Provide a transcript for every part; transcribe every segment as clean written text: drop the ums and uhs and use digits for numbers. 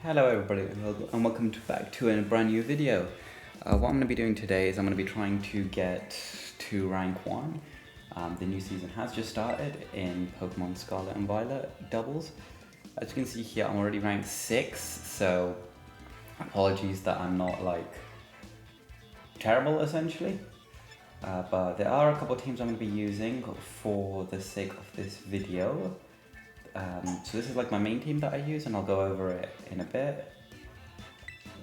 Hello everybody and welcome back to a brand new video. What I'm going to be doing today is I'm going to be trying to get to rank 1. The new season has just started in Pokemon Scarlet and Violet doubles. As you can see here, I'm already ranked 6, so apologies that I'm not like terrible essentially. But there are a couple of teams I'm going to be using for the sake of this video. So this is like my main team that I use, and I'll go over it in a bit.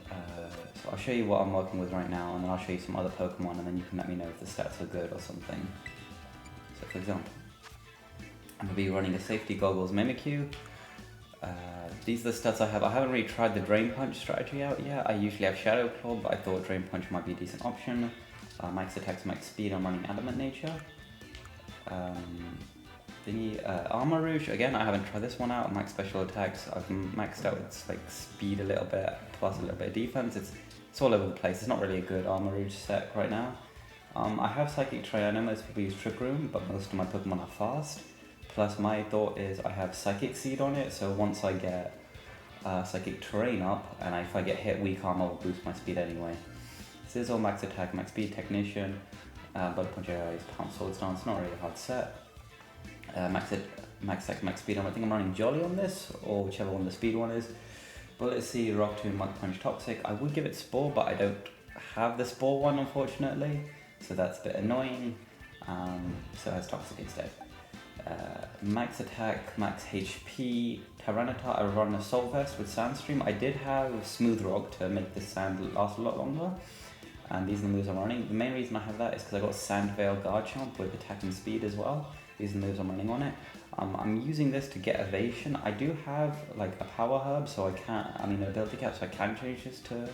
So I'll show you what I'm working with right now, and then I'll show you some other Pokemon, and then you can let me know if the stats are good or something. So for example, I'm going to be running a Safety Goggles Mimikyu. These are the stats I have. I haven't really tried the Drain Punch strategy out yet. I usually have Shadow Claw, but I thought Drain Punch might be a decent option. Max Attacks, Max Speed, I'm running Adamant Nature. Armor Rouge, again, I haven't tried this one out. Max Special Attacks, I've maxed out its like speed a little bit, plus a little bit of defense. It's all over the place. It's not really a good Armor Rouge set right now. I have Psychic Tray. I know most people use Trick Room, but most of my Pokemon are fast. Plus my thought is I have Psychic Seed on it, so once I get Psychic Terrain up, and if I get hit, Weak Armor will boost my speed anyway. Sizzle, Max Attack, Max Speed, Technician, Bug Punch AIs, Pounce, Sword Stance, not really a hard set. Max Attack, Max Speed, I think I'm running Jolly on this, or whichever one the speed one is. Bullet Seed, Rock Tomb, Mud Punch, Toxic. I would give it Spore, but I don't have the Spore one unfortunately, so that's a bit annoying. So it has Toxic instead. Max Attack, Max HP, Tyranitar. I run Assault Vest with Sandstream. I did have Smooth Rock to make the sand last a lot longer, and these are the moves I'm running. The main reason I have that is because I got Sand Veil Garchomp with attack and speed as well. These are the moves I'm running on it. I'm using this to get Evasion. I do have like a Power Herb, so an ability cap, so I can change this to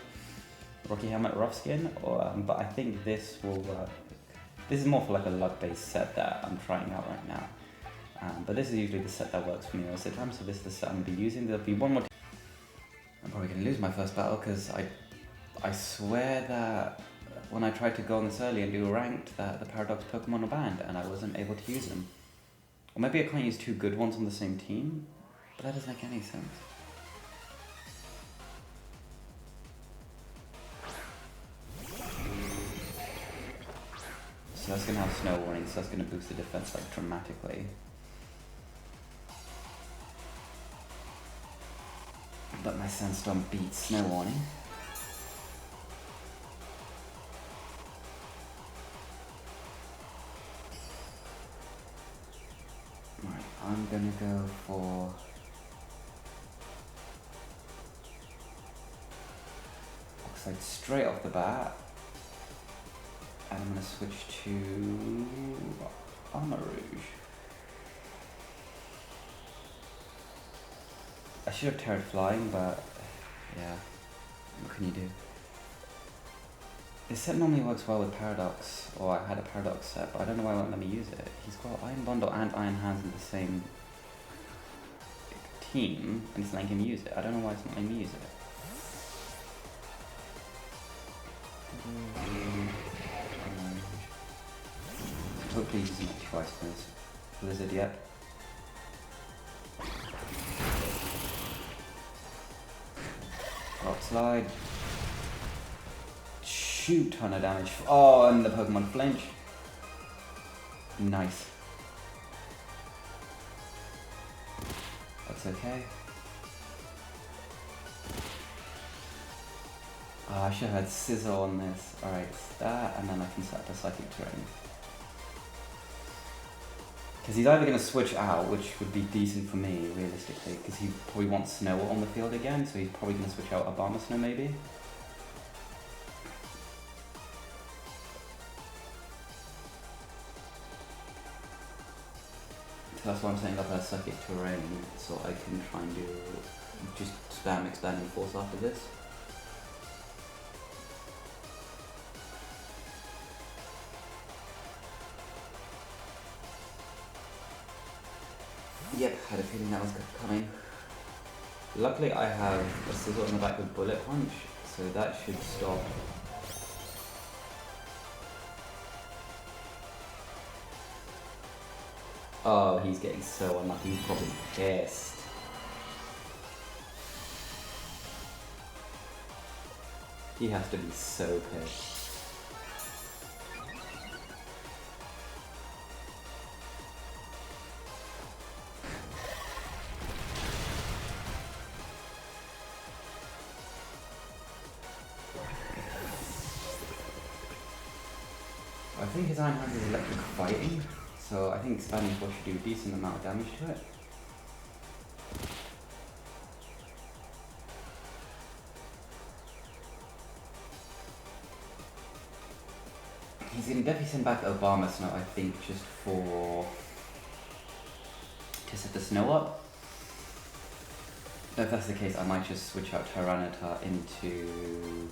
Rocky Helmet Rough Skin, but I think this will work. This is more for like a luck-based set that I'm trying out right now. But this is usually the set that works for me most of the time, so this is the set I'm going to be using. There'll be one more. I'm probably going to lose my first battle because I swear that when I tried to go on this early and do a ranked, that the Paradox Pokemon are banned and I wasn't able to use them. Or maybe I can't use two good ones on the same team, but that doesn't make any sense. So that's going to have Snow Warning, so that's going to boost the defense like dramatically. But my Sandstorm beats Snow Warning. Right, I'm gonna go for Oxide straight off the bat, and I'm gonna switch to Armor Rouge. I should have Terra Flying, but yeah, what can you do? This set normally works well with Paradox, or I had a Paradox set, but I don't know why it won't let me use it. He's got Iron Bundle and Iron Hands in the same team, and it's letting him use it. I don't know why it's not letting me use it. Hopefully he's using it twice for his Blizzard yet. Rock Slide. Shoot ton of damage. Oh, and the Pokemon flinch. Nice. That's okay. Oh, I should have had Sizzle on this. Alright, that, and then I can set up a Psychic Terrain. Because he's either going to switch out, which would be decent for me, realistically, because he probably wants Snow on the field again, so he's probably going to switch out Obama Snow, maybe. So that's why I'm setting up a Psychic Terrain, so I can try and do just spam Expanding Force after this. Yep, had a feeling that was coming. Luckily I have a Sizzle in the back with Bullet Punch, so that should stop. Oh, he's getting so unlucky, he's probably pissed. He has to be so pissed. I think his iron hand is electric fighting, so I think expanding force should do a decent amount of damage to it. He's going to definitely send back Obama Snow, I think, just to set the snow up. If that's the case, I might just switch out Tyranitar into...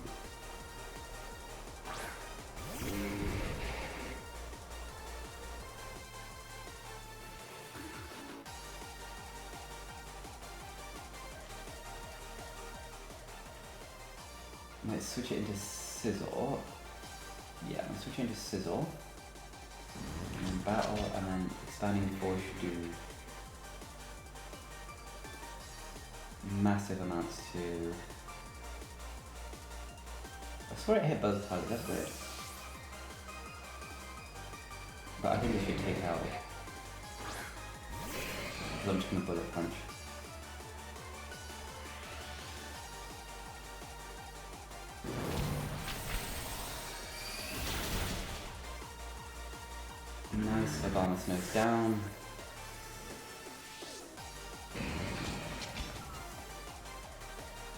Might switch it into Sizzle. Yeah, I'm switching into Sizzle. And then Battle, and then Expanding Force should do massive amounts to... I swear it hit both targets, that's weird. But I think it should take out... I'm just gonna Bullet Punch. Nice, Obama Snow's down.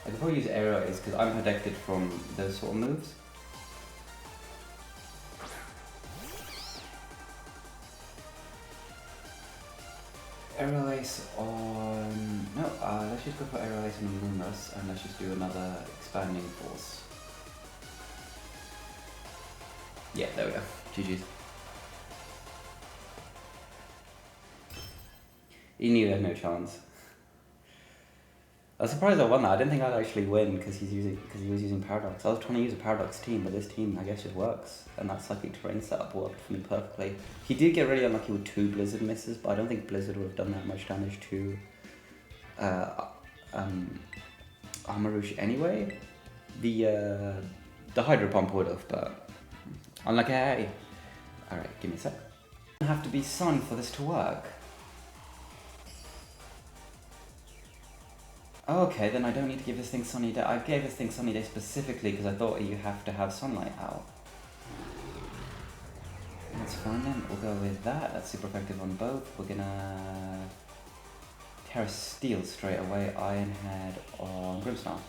I could probably use Aerial Ace because I'm protected from those sort of moves. Aerial Ace on... No, let's just go for Aerial Ace on Lumos and let's just do another Expanding Force. Yeah, there we go. GG's. He knew he had no chance. I was surprised I won that. I didn't think I'd actually win because he was using Paradox. I was trying to use a Paradox team, but this team I guess just works, and that Psychic Terrain setup worked for me perfectly. He did get really unlucky with 2 Blizzard misses, but I don't think Blizzard would have done that much damage to Armarouche anyway. The Hydro Pump would have, but unlucky. Alright, give me a sec. I have to be Sun for this to work. Okay, then I don't need to give this thing Sunny Day. I gave this thing Sunny Day specifically because I thought you have to have sunlight out. That's fine then, we'll go with that. That's super effective on both. We're gonna... Terra Steel straight away, Iron Head on Grimmsnarl.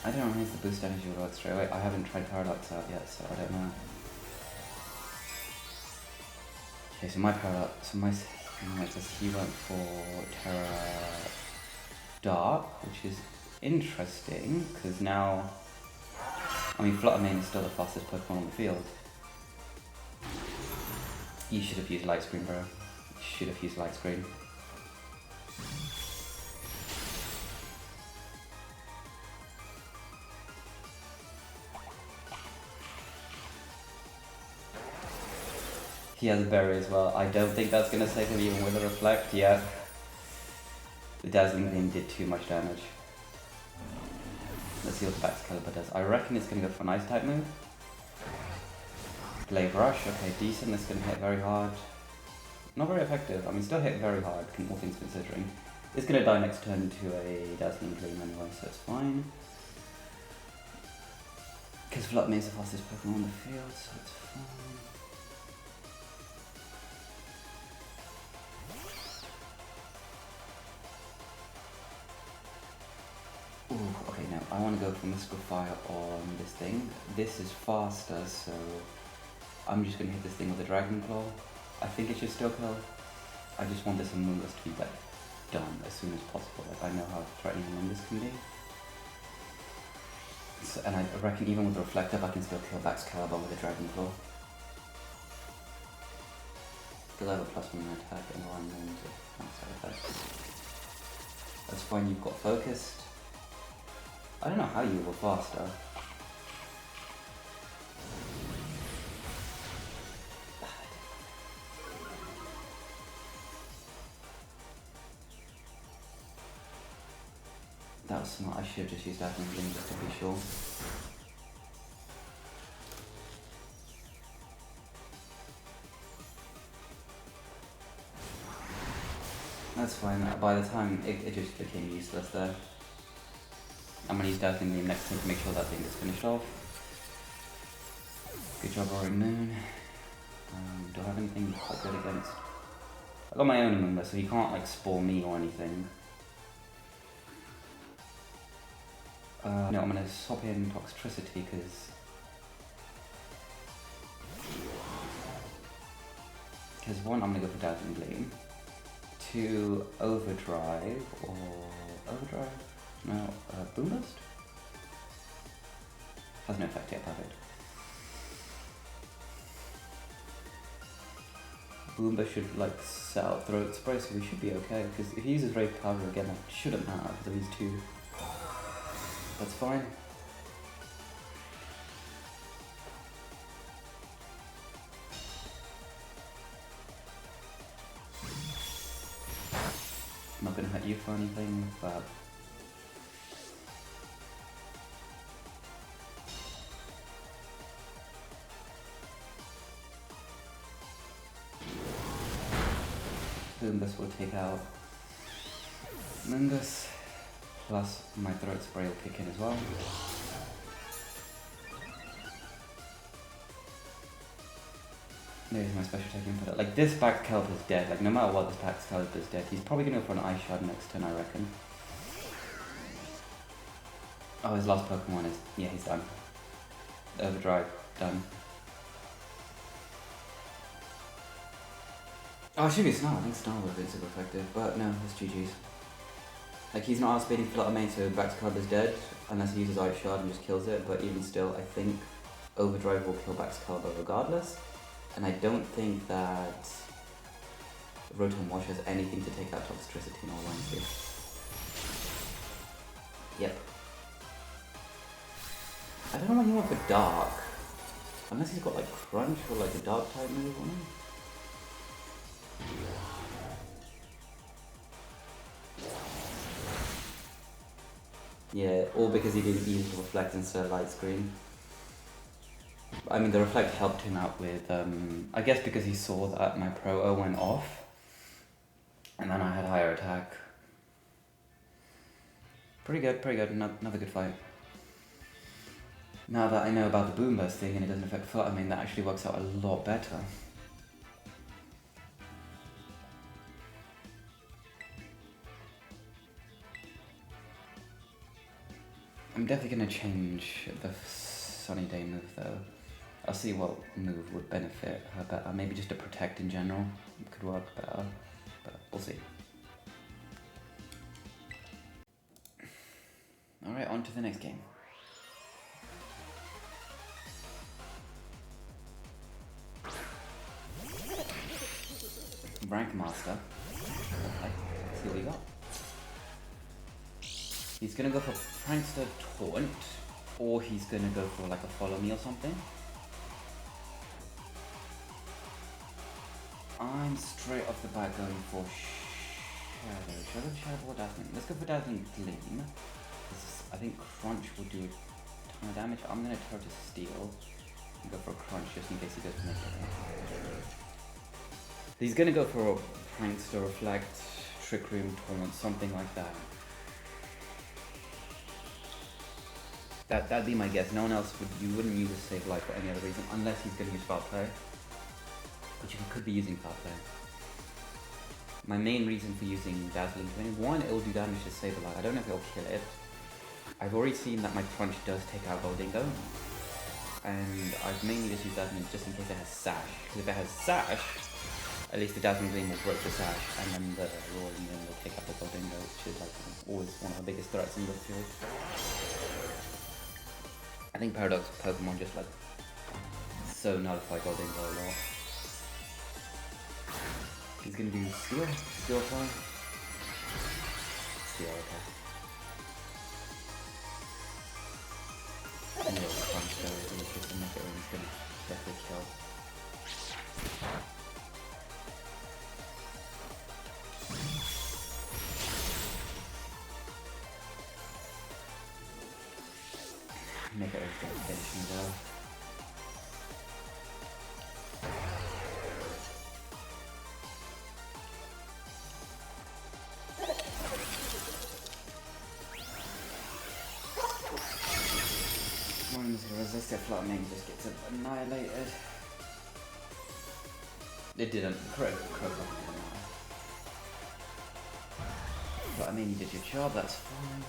I don't know if the boost energy will work straight away. I haven't tried Paradox out yet, so I don't know. Okay, so my Paradox, so he went for Terra Dark, which is interesting, because now, I mean, Fluttermane is still the fastest Pokemon on the field. You should have used Light Screen, bro. You should have used Light Screen. He has a berry as well. I don't think that's going to save him even with a Reflect. Yeah. The Dazzling Gleam did too much damage. Let's see what the Baxcalibur does. I reckon it's going to go for an Ice type move. Glaive Rush, okay, decent. It's going to hit very hard. Not very effective. I mean, still hit very hard, all things considering. It's going to die next turn to a Dazzling Gleam anyway, so it's fine. Because Fluttermane is the fastest Pokemon on the field, so it's fine. Ooh, okay, now I want to go for Mystical Fire on this thing. This is faster, so I'm just going to hit this thing with a Dragon Claw. I think it should still kill. I just want this Amoonguss to be like done as soon as possible. Like I know how threatening Amoonguss can be. So, and I reckon even with the Reflect Up I can still kill Baxcalibur with a Dragon Claw. Because I have a +1 attack and 1 wound to max out effect. That's fine, you've got focused. I don't know how you were faster. That was smart. I should have just used Dazzling Gleam just to be sure. That's fine. By the time it just became useless there. I'm gonna use Dazzling Gleam next time to make sure that thing gets finished off. Good job, Roaring Moon. Do I have anything quite good against? I got my own Moonless, so he can't like spore me or anything. No, I'm gonna swap in Toxtricity because one, I'm gonna go for Dazzling Gleam. 2, Overdrive or Overdrive? No, Boom Burst? Has no effect yet, perfect. Boom Burst should like set out Throat Spray, so we should be okay. Because if he uses Ray Powder again, that shouldn't matter because of these two. That's fine. I'm not gonna hurt you for anything, but Boom Burst will take out Mungus, plus my Throat Spray will kick in as well. There's my special attack input. Like this back Kelp is dead. Like no matter what, this back Kelp is dead. He's probably gonna go for an Ice Shard next turn, I reckon. Oh, his last Pokemon is he's done. Overdrive done. Oh, it should be Snarl. I think Snarl would have been super effective, but no, it's GG's. Like he's not outspeeding Flutter Mane, so back Kelp is dead unless he uses Ice Shard and just kills it. But even still, I think Overdrive will kill back Kelp regardless. And I don't think that Rotom Wash has anything to take out Toxtricity in all honesty. Yep. I don't know what he went for Dark. Unless he's got like Crunch or like a Dark type move on him. Yeah, or because he didn't use Reflect instead of Light Screen. I mean, the Reflect helped him out with, I guess because he saw that my Pro-O went off, and then I had higher attack. Pretty good, another good fight. Now that I know about the Boom Burst thing and it doesn't affect Flutter, I mean, that actually works out a lot better. I'm definitely going to change the Sunny Day move though. I'll see what move would benefit her better. Maybe just a Protect in general could work better, but we'll see. Alright, on to the next game. Rank Master. Okay, let's see what we got. He's gonna go for Prankster Taunt, or he's gonna go for like a Follow Me or something. I'm straight off the bat going for Shadow. Should I go Shadow or Dazzling? Let's go for Dazzling Gleam. I think Crunch will do a ton of damage. I'm gonna try to Steal and go for a Crunch just in case he goes for Negative. He's gonna go for a Prankster, Reflect, Trick Room, Taunt, something like that. That'd be my guess. No one else you wouldn't use a Save Life for any other reason unless he's gonna use Foul Play. Which he could be using Foul Play. My main reason for using Dazzling Gleam, one, it will do damage to Sableye. I don't know if it'll kill it. I've already seen that my Crunch does take out Goldingo. And I've mainly just used Dazzling just in case it has Sash. Because if it has Sash, at least the Dazzling Gleam will break the Sash, and then the Roaring Wind will take out the Goldingo, which is like always one of the biggest threats in the field. I think Paradox Pokemon just like so nullify Goldingo a lot. He's gonna do Steel? Steel Fly? Steel, okay. And yeah, the Crunch though is just a Mega Ring, he's gonna definitely kill. make it everything finishing though. One's gonna resist it, Fluttering just gets annihilated. It didn't. Correct. But I mean, you did your job, that's fine.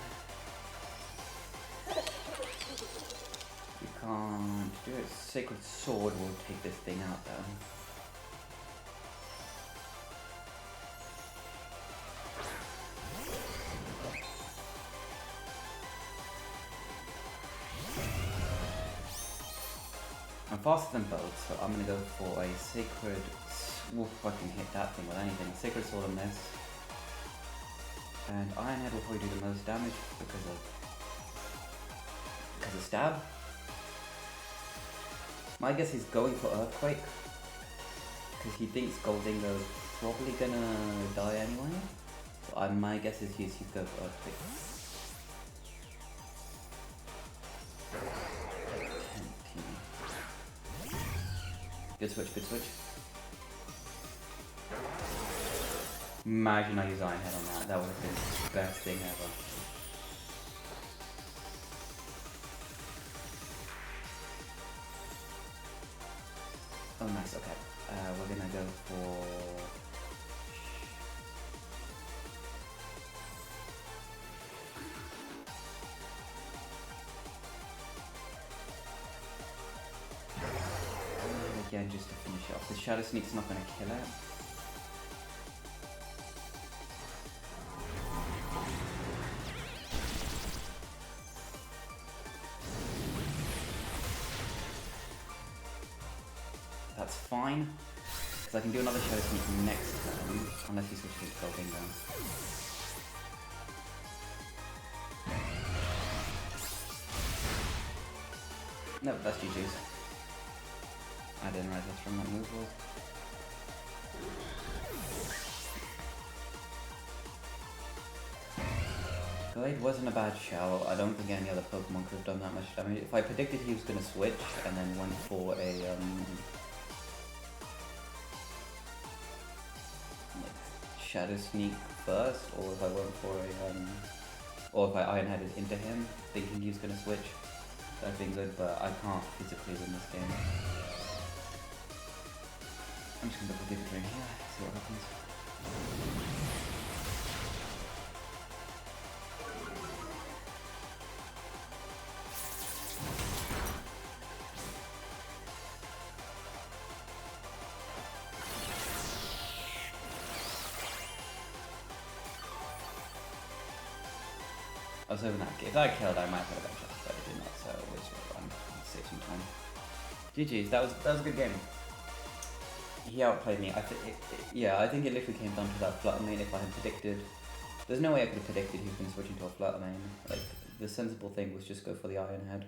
You can't do it. Sacred Sword will take this thing out though. I'm faster than both, so I'm gonna go for a Sacred... Oof, I can hit that thing with anything. Sacred Sword on this. And Ironhead will probably do the most damage because of stab. My guess is going for Earthquake. Because he thinks Goldingo's probably gonna die anyway. So my guess is he's going for Earthquake. Good switch. Imagine I use Ironhead on that. That would have been the best thing ever. Oh nice, okay. We're gonna go for... Again, just to finish it off. The Shadow Sneak's not gonna kill it. That's fine, because I can do another Shadow Sneak next turn, unless he switches to Goldingo. No, that's GG's. I didn't realize that's from that move was. Glade wasn't a bad shout. I don't think any other Pokemon could have done that much damage. If I predicted he was going to switch and then went for a Shadow Sneak first, or if I went for a or if I Ironheaded into him thinking he was going to switch, that'd been good, but I can't physically win this game. I'm just going to give it a drain here, see what happens. I was hoping that if I killed, I might have had a better chance, but I did not, so we'll just run. Let's save some time. GG's, that was a good game. He outplayed me. I think it literally came down to that Flutter Mane. If I had predicted, there's no way I could have predicted he was going to switch into a Flutter Mane. Like, the sensible thing was just go for the Ironhead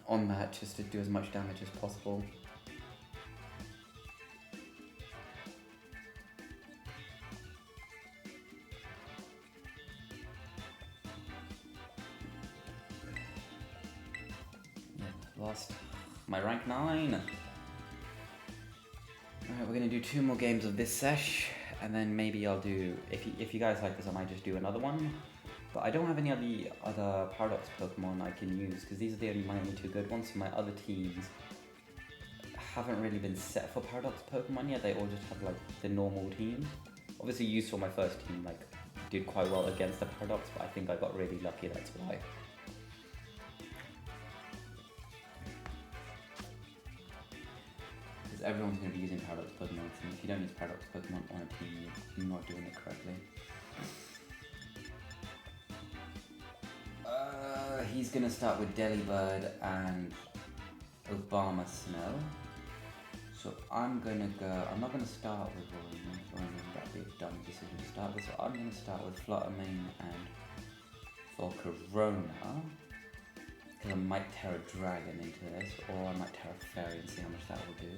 on that, just to do as much damage as possible. Lost my rank 9. Alright, we're gonna do 2 more games of this sesh, and then maybe I'll do, if you guys like this, I might just do another one. But I don't have any other Paradox Pokemon I can use, because these are my only 2 good ones. So my other teams haven't really been set for Paradox Pokemon yet. They all just have like the normal teams. Obviously you saw my first team like did quite well against the Paradox, but I think I got really lucky, that's why. Everyone's going to be using Paradox Pokemon, and if you don't use Paradox Pokemon on a team, you're not doing it correctly. He's going to start with Delibird and Obama Snow. So I'm going to go, I'm not going to start with Rowan, that'd be a dumb decision to start with, so I'm going to start with Flutter Mane and Volcarona. Because I might Terra Dragon into this, or I might Terra Fairy and see how much that will do.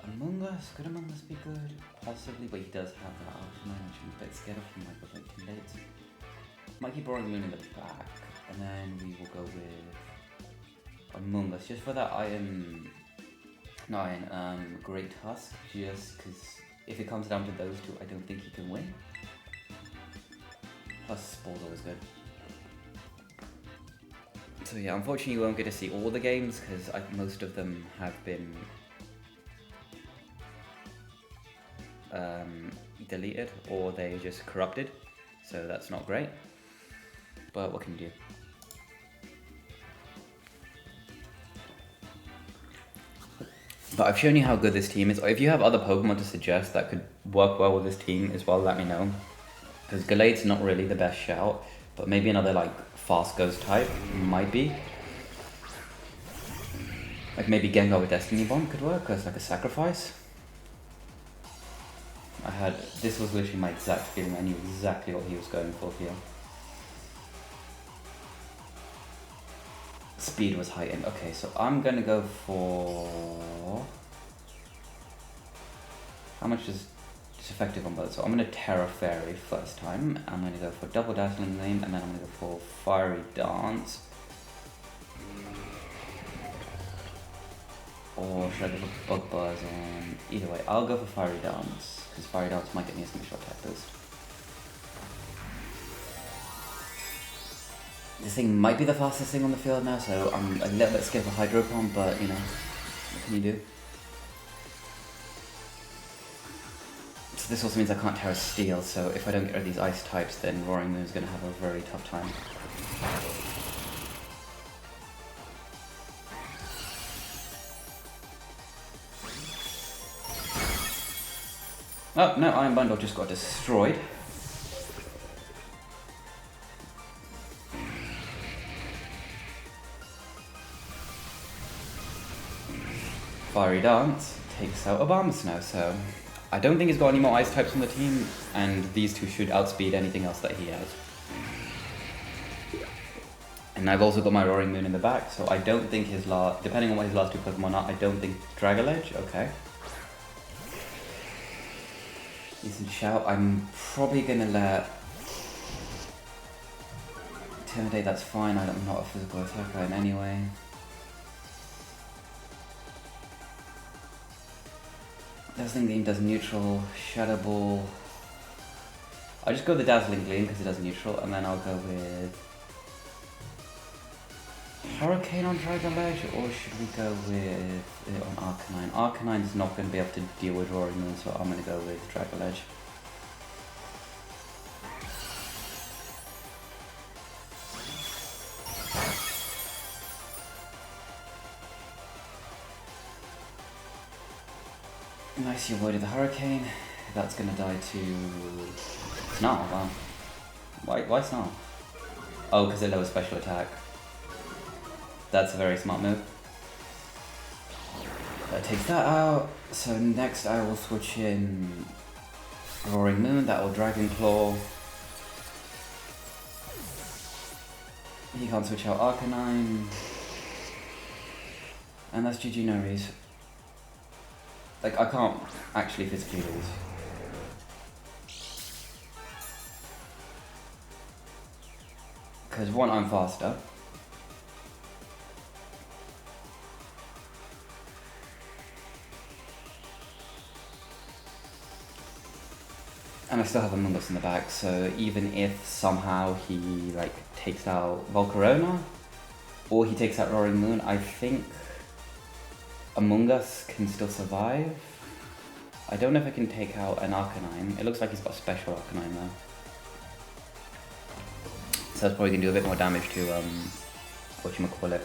Among Us? Could Among Us be good? Possibly, but he does have that Ultimate, which I'm a bit scared of. He might go like Tindates. Might keep Roaring Moon in the back, and then we will go with Among Us, just for that Great Tusk, just because if it comes down to those two, I don't think he can win. Plus, Spall's always good. So yeah, unfortunately you won't get to see all the games, because most of them have been deleted, or they just corrupted, so that's not great. But what can you do? But I've shown you how good this team is. If you have other Pokemon to suggest that could work well with this team as well, let me know. Because Gallade's not really the best shout, but maybe another like fast ghost type might be. Like maybe Gengar with Destiny Bond could work as like a sacrifice. This was literally my exact feeling. I knew exactly what he was going for here. Speed was heightened. Okay, so I'm gonna go for... How much is effective on both? So I'm gonna Terra Fairy first time. I'm gonna go for Double Dazzling Gleam, and then I'm gonna go for Fiery Dance. Or should I go for Bug Buzz on... Either way, I'll go for Fiery Dance, because Fiery Dance might get me a special attack boost. This thing might be the fastest thing on the field now, so I'm a little bit scared of Hydro Pump, but you know, what can you do? So this also means I can't Terra Steel, so if I don't get rid of these ice types, then Roaring Moon is going to have a very tough time. Oh, no, Iron Bundle just got destroyed. Fiery Dance takes out Abomasnow, so I don't think he's got any more ice types on the team, and these two should outspeed anything else that he has. And I've also got my Roaring Moon in the back, so I don't think his depending on what his last two Pokemon are, I don't think Dragalege, okay. Decent shout. I'm probably gonna let Intimidate, that's fine, I'm not a physical attacker in any way. Dazzling Gleam does neutral, Shadow Ball. I'll just go with the Dazzling Gleam because it does neutral, and then I'll go with Hurricane on Dragalege, or should we go with it on Arcanine? Arcanine's not going to be able to deal with Roaring Moon, so I'm going to go with Dragalege. Nice, you avoided the Hurricane. That's gonna die to Snarl, wow. Why Snarl? Oh, because it lowers special attack. That's a very smart move. That takes that out. So next I will switch in Roaring Moon, that will Dragon Claw. He can't switch out Arcanine. And that's GG Nories. Like, I can't actually physically lose. Because one, I'm faster. And I still have Among Us in the back, so even if somehow he, like, takes out Volcarona, or he takes out Roaring Moon, I think Among Us can still survive. I don't know if I can take out an Arcanine. It looks like he's got a special Arcanine though. So that's probably going to do a bit more damage to, whatchamacallit.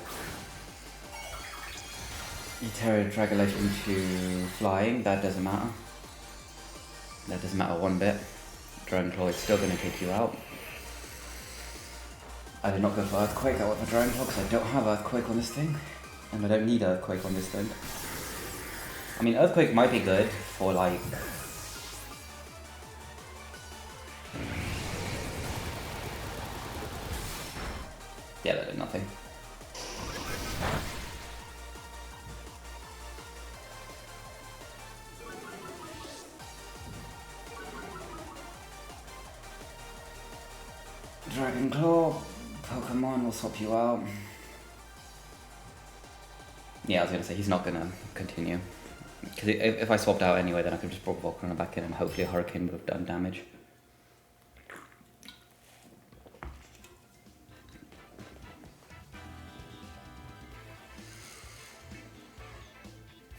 You Terra Dragalege into Flying, that doesn't matter. That doesn't matter one bit. Dragon Claw is still going to take you out. I did not go for Earthquake, I went for Dragon Claw because I don't have Earthquake on this thing. And I don't need Earthquake on this thing. I mean, Earthquake might be good for like... Yeah, that did nothing. Dragon Claw. Pokemon will swap you out. Yeah, I was gonna say he's not gonna continue. Because if I swapped out anyway, then I could just brought Volcarona back in and hopefully a Hurricane would have done damage.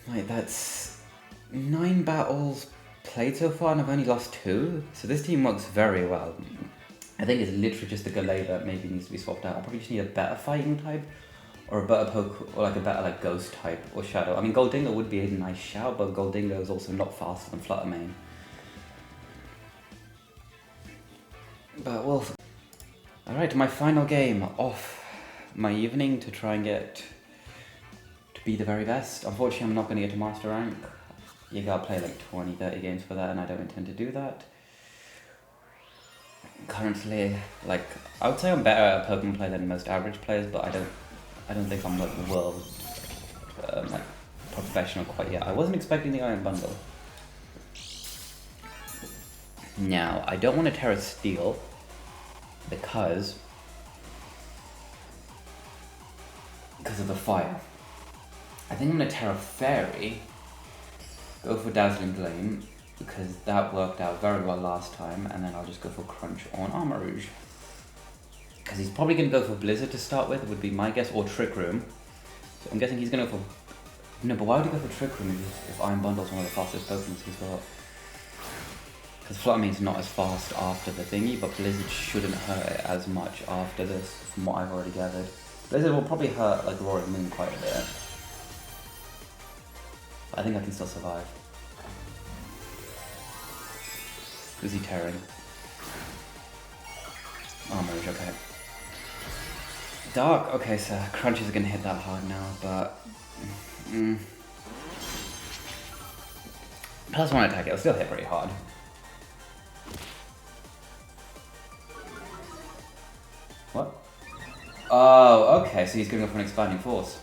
Right, that's 9 battles played so far and I've only lost 2. So this team works very well. I think it's literally just the Galay that maybe needs to be swapped out. I probably just need a better fighting type. Or a better or like a better like ghost type or shadow. I mean Goldingo would be a nice shout, but Goldingo is also not faster than Fluttermane. But well, alright, my final game off my evening to try and get to be the very best. Unfortunately I'm not going to get to master rank. You gotta play like 20-30 games for that and I don't intend to do that. Currently, like, I would say I'm better at Pokemon play than most average players, but I don't think I'm like the world like professional quite yet. I wasn't expecting the Iron Bundle. Now, I don't want to Terra Steel because of the fire. I think I'm going to Terra Fairy, go for Dazzling Gleam, because that worked out very well last time, and then I'll just go for Crunch on Armor Rouge. Because he's probably going to go for Blizzard to start with, would be my guess, or Trick Room. So I'm guessing he's going to go for... No, but why would he go for Trick Room if Iron Bundle's one of the fastest Pokemon he's got? Because Fluttermane's not as fast after the thingy, but Blizzard shouldn't hurt it as much after this, from what I've already gathered. Blizzard will probably hurt like Roaring Moon quite a bit. But I think I can still survive. Who's he tearing? Armor Rouge, okay. Dark, okay, so Crunches are gonna hit that hard now, but... Plus 1 attack, it'll still hit pretty hard. What? Oh, okay, so he's gonna go for an Expanding Force.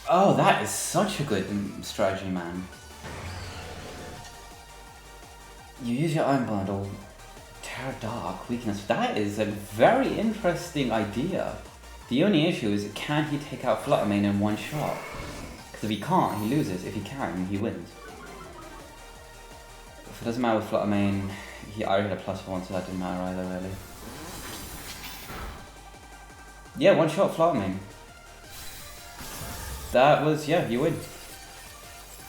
Oh, that is such a good strategy, man. You use your Iron Bundle, Terra Dark, Weakness. That is a very interesting idea. The only issue is, can he take out Fluttermane in one shot? Because if he can't, he loses. If he can, he wins. If it doesn't matter with Fluttermane, I already had a +1, so that didn't matter either, really. Yeah, one shot Fluttermane. That was, yeah, you win.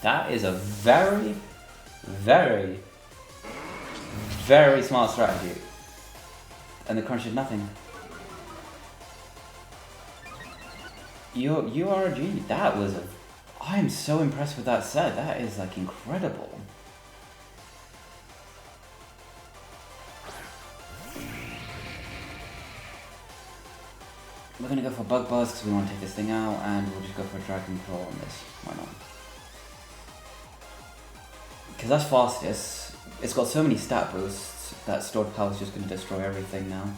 That is a very, very, very smart strategy. And the Crunch did nothing. You are a genius. That was a... I am so impressed with that set. That is like incredible. We're gonna go for Bug Buzz because we want to take this thing out, and we'll just go for a Dragon Claw on this. Why not? Because that's fastest. It's got so many stat boosts that Stored Power is just going to destroy everything now.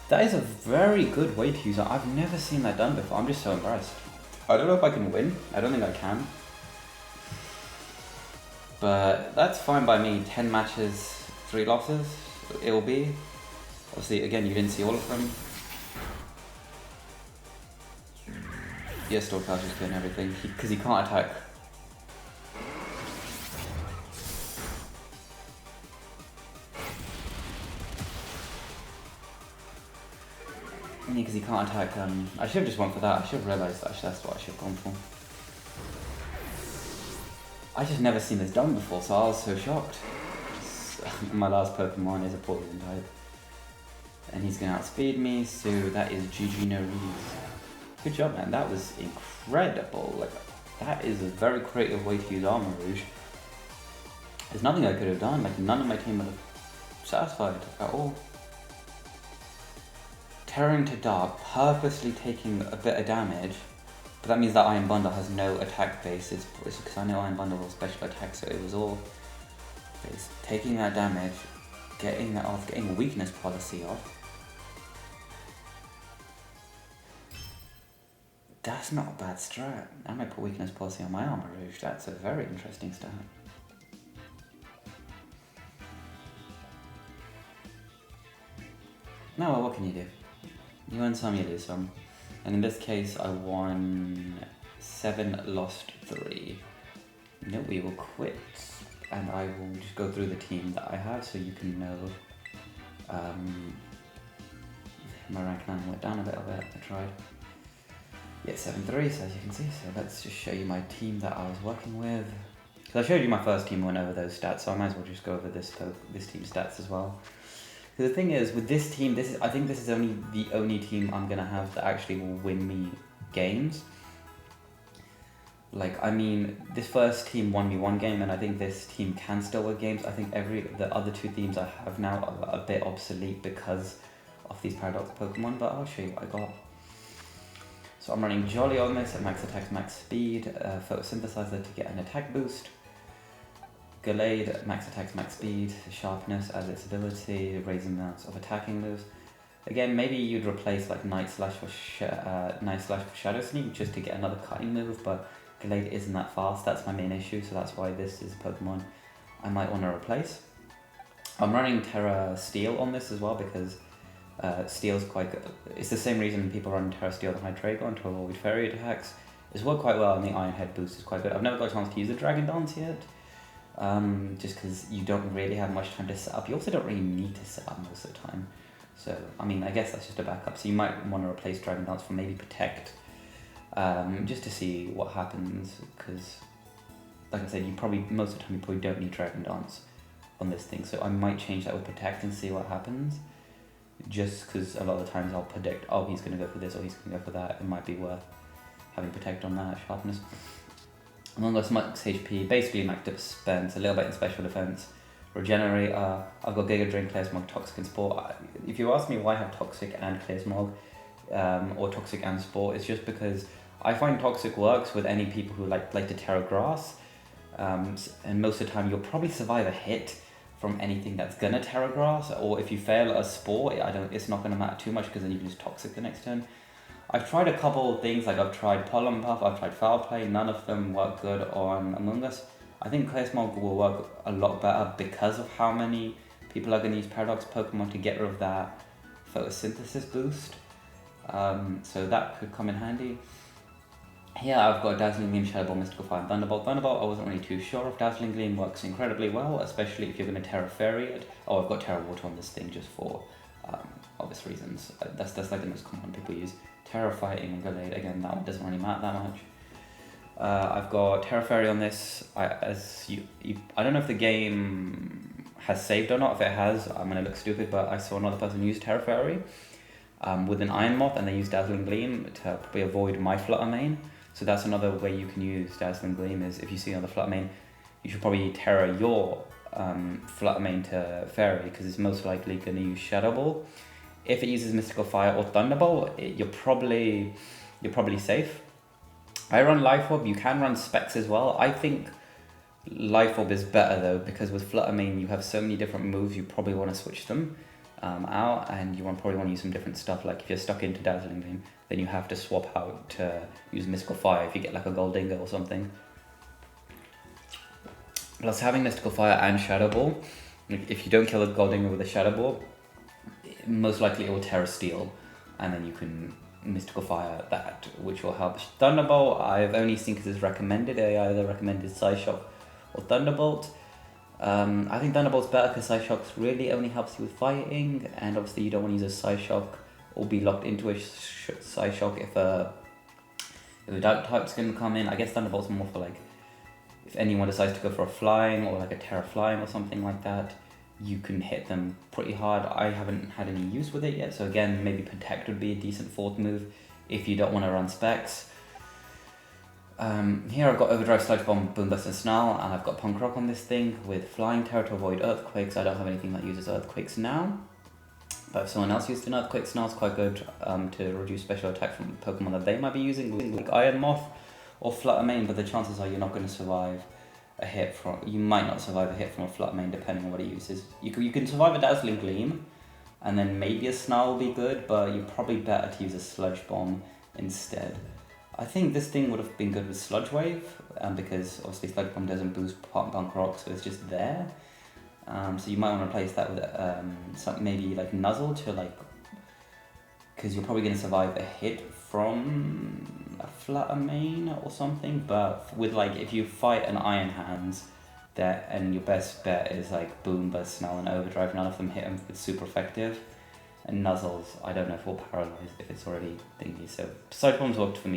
That is a very good way to use it. I've never seen that done before. I'm just so impressed. I don't know if I can win. I don't think I can. But that's fine by me. 10 matches, 3 losses. It will be. Obviously, again, you didn't see all of them. Yeah, Stored Power is just doing everything. Because he can't attack. Because he can't attack, I should have just went for that. I should have realised that that's what I should have gone for. I just never seen this done before, so I was so shocked. My last Pokemon is a poison type. And he's going to outspeed me, so that is GG no reads. Good job, man. That was incredible. Like, that is a very creative way to use Armor Rouge. There's nothing I could have done. Like, none of my team would have satisfied at all. Terran to Dark, purposely taking a bit of damage, but that means that Iron Bundle has no attack base. It's because I know Iron Bundle will special attack, so it was all base. Taking that damage, getting that off, getting weakness policy off. That's not a bad strat. I might put weakness policy on my Armor Rouge. That's a very interesting stat. No, well, what can you do? You win some, you lose some. And in this case, I won 7, lost 3. No, we will quit. And I will just go through the team that I have so you can know. My rank 9 went down a little bit. I tried. Yeah, 7-3, so as you can see. So let's just show you my team that I was working with. Because I showed you my first team and went over those stats, so I might as well just go over this team's stats as well. So the thing is, with this team, I think this is the only team I'm gonna have that actually will win me games. Like, I mean, this first team won me 1 game, and I think this team can still win games. I think the other 2 teams I have now are a bit obsolete because of these Paradox Pokemon, but I'll show you what I got. So I'm running Jolly on this at max attack, max speed, Photosynthesizer to get an attack boost, Gallade, max attacks, max speed, sharpness as its ability, raising the amounts of attacking moves. Again, maybe you'd replace like Night Slash for Shadow Sneak just to get another cutting move, but Gallade isn't that fast. That's my main issue, so that's why this is Pokemon I might want to replace. I'm running Terra Steel on this as well because Steel's quite good. It's the same reason people run Terra Steel and Hydreigon to avoid fairy attacks. It's worked quite well, and the Iron Head boost is quite good. I've never got a chance to use the Dragon Dance yet. Just because you don't really have much time to set up. You also don't really need to set up most of the time. So, I mean, I guess that's just a backup. So you might want to replace Dragon Dance for maybe Protect, just to see what happens. Because, like I said, most of the time you probably don't need Dragon Dance on this thing. So I might change that with Protect and see what happens. Just because a lot of the times I'll predict, oh, he's going to go for this or he's going to go for that. It might be worth having Protect on that, Sharpness. Among Us max HP, basically max defense, a little bit in special defense. Regenerate, I've got Giga Drain, Clear Smog, Toxic and Sport. If you ask me why I have Toxic and Clear Smog, or Toxic and Sport, it's just because I find Toxic works with any people who like to Terra Grass. And most of the time you'll probably survive a hit from anything that's gonna Terra Grass, or if you fail a Sport, it's not gonna matter too much because then you can just Toxic the next turn. I've tried a couple of things, like I've tried Pollen Puff, I've tried Foul Play, none of them work good on Among Us. I think Clear Smog will work a lot better because of how many people are going to use Paradox Pokemon to get rid of that photosynthesis boost. So that could come in handy. Here I've got Dazzling Gleam, Shadow Ball, Mystical Fire, and Thunderbolt. Thunderbolt I wasn't really too sure if Dazzling Gleam works incredibly well, especially if you're going to Terra Fairy it. Oh, I've got Terra Water on this thing just for obvious reasons. That's like the most common one people use. Terra Fighting and Gallade, again, that one doesn't really matter that much. I've got Terra Fairy on this. I don't know if the game has saved or not. If it has, I'm going to look stupid, but I saw another person use Terra Fairy with an Iron Moth, and they used Dazzling Gleam to probably avoid my Flutter Mane. So that's another way you can use Dazzling Gleam, is if you see another Flutter Mane, you should probably Terra your Flutter Mane to Fairy, because it's most likely going to use Shadow Ball. If it uses Mystical Fire or Thunderbolt, you're probably safe. I run Life Orb. You can run Specs as well. I think Life Orb is better though, because with Flutter Mane you have so many different moves. You probably want to switch them out, and you probably want to use some different stuff. Like if you're stuck into Dazzling Gleam, then you have to swap out to use Mystical Fire if you get like a Goldingo or something. Plus, having Mystical Fire and Shadow Ball, if you don't kill a Goldingo with a Shadow Ball, most likely it will Terra Steel, and then you can Mystical Fire that, which will help. Thunderbolt, I've only seen because it's recommended. I either recommended Psyshock or Thunderbolt. I think Thunderbolt's better because Psyshock really only helps you with fighting, and obviously you don't want to use a Psyshock or be locked into a Psyshock if a Dark type's going to come in. I guess Thunderbolt's more for like if anyone decides to go for a flying or like a Terra Flying or something like that. You can hit them pretty hard. I haven't had any use with it yet, so again, maybe Protect would be a decent fourth move if you don't want to run Specs. Here I've got Overdrive, Sludge Bomb, Boomburst and Snarl, and I've got Punk Rock on this thing with Flying Terror to avoid Earthquakes. I don't have anything that uses Earthquakes now, but if someone else used an Earthquake, Snarl's quite good to reduce special attack from Pokemon that they might be using, like Iron Moth or Flutter Mane, but the chances are you're not going to survive a hit from. You might not survive a hit from a Flutter Mane depending on what it uses. You can survive a Dazzling Gleam, and then maybe a Snarl will be good, but you're probably better to use a Sludge Bomb instead. I think this thing would have been good with Sludge Wave, because obviously Sludge Bomb doesn't boost Punk Rock, so it's just there. So you might want to replace that with some, maybe like Nuzzle to like, because you're probably going to survive a hit from a Flutter Mane or something, but with like, if you fight an Iron Hands, that, and your best bet is like Boom, Buzz, Smell, and Overdrive, none of them hit them, it's super effective. And Nuzzles, I don't know if will paralyze if it's already thingy, so Side Bombs worked for me